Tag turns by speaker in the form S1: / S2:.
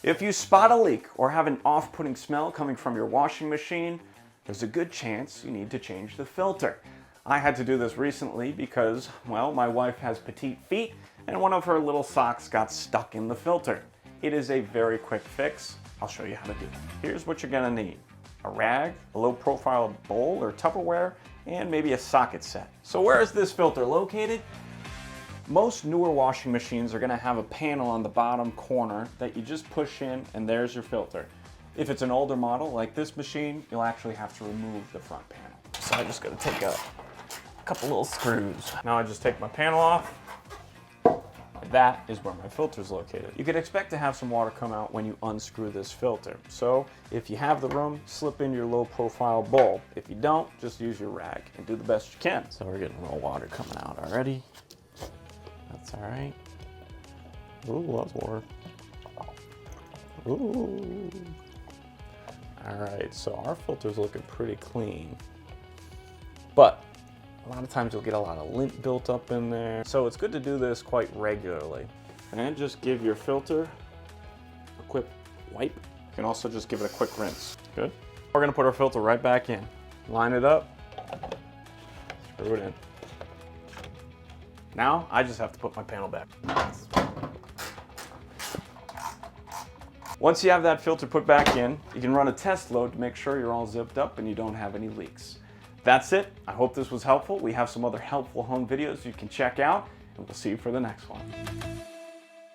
S1: If you spot a leak or have an off-putting smell coming from your washing machine, there's a good chance you need to change the filter. I had to do this recently because, well, my wife has petite feet and one of her little socks got stuck in the filter. It is a very quick fix. I'll show you how to do it. Here's what you're gonna need: a rag, a low-profile bowl or Tupperware, and maybe a socket set. So where is this filter located? Most newer washing machines are gonna have a panel on the bottom corner that you just push in, and there's your filter. If it's an older model like this machine, you'll actually have to remove the front panel. So I just gotta take a couple little screws. Now I just take my panel off. That is where my filter is located. You can expect to have some water come out when you unscrew this filter. So if you have the room, slip in your low profile bowl. If you don't, just use your rag and do the best you can. So we're getting a little water coming out already. That's all right. Ooh, that's water. Ooh. All right, so our filter's looking pretty clean, but a lot of times you'll get a lot of lint built up in there. So it's good to do this quite regularly. And just give your filter a quick wipe. You can also just give it a quick rinse. Good. We're gonna put our filter right back in. Line it up, screw it in. Now I just have to put my panel back. Once you have that filter put back in, you can run a test load to make sure you're all zipped up and you don't have any leaks. That's it. I hope this was helpful. We have some other helpful home videos you can check out, and we'll see you for the next one.